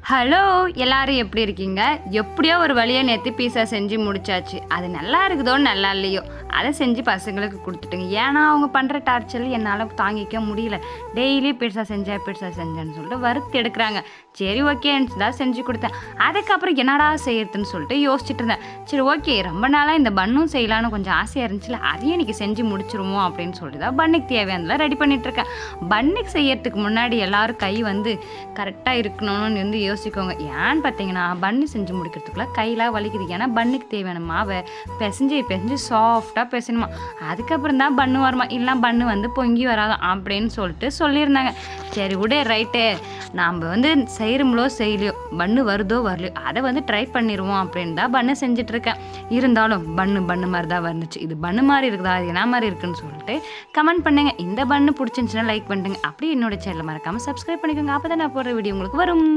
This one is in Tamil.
ஹலோ எல்லாரும் எப்படி இருக்கீங்க? எப்படியோ ஒரு வழியா நேற்று பீஸா செஞ்சு முடிச்சாச்சு. அது நல்லா இருக்குதோ நல்லா இல்லையோ அதை செஞ்சு பசங்களுக்கு கொடுத்துட்டுங்க. ஏன்னா அவங்க பண்ணுற டார்ச்சர் என்னால் தாங்கிக்க முடியல. டெய்லி பீட்சா செஞ்சேன்னு சொல்லிட்டு வறுத்து எடுக்கிறாங்க. சரி ஓகேன்னு தான் செஞ்சு கொடுத்தேன். அதுக்கப்புறம் என்னடா செய்யறதுன்னு சொல்லிட்டு யோசிச்சுட்டு இருந்தேன். சரி ஓகே, ரொம்ப நாளாக இந்த பன்னும் செய்யலான்னு கொஞ்சம் ஆசையாக இருந்துச்சுல, அதையும் இன்றைக்கி செஞ்சு முடிச்சிருவோம் அப்படின்னு சொல்லிட்டு தான் பன்னுக்கு தேவையானதெல்லாம் ரெடி பண்ணிகிட்ருக்கேன். பன்னுக்கு செய்யறதுக்கு முன்னாடி எல்லோரும் கை கரெக்டாக இருக்கணும்னு யோசிக்கோங்க. ஏன்னு பார்த்தீங்கன்னா பன்னு செஞ்சு முடிக்கிறதுக்குள்ள கையெல்லாம் வலிக்குது. ஏன்னா பன்னுக்கு தேவையான மாவை பிசைஞ்சு சாஃப்டாக பிசைணுமா, அதுக்கப்புறம் தான் பன்னு வருமா, இல்லை பன்னு பொங்கி வராதான் அப்படின்னு சொல்லிட்டு சொல்லியிருந்தாங்க. சரி விட ரைட்டு, நாம் செய்யலையோ பன்னு வருதோ வரலையோ அதை ட்ரை பண்ணிடுவோம் அப்படின்னு தான் பன்னு செஞ்சிட்ருக்கேன். இருந்தாலும் பன்னு மாதிரி தான் வந்துச்சு. இது பன்னு மாதிரி இருக்குதா, அது என்ன மாதிரி இருக்குன்னு சொல்லிட்டு கமெண்ட் பண்ணுங்க. இந்த பன்னு பிடிச்சிருந்துச்சுன்னா லைக் பண்ணுங்க. அப்படியே என்னோட சேனலை மறக்காமல் சப்ஸ்கிரைப் பண்ணிக்கோங்க. அப்போ தான் நான் போடுற வீடியோ உங்களுக்கு வரும்.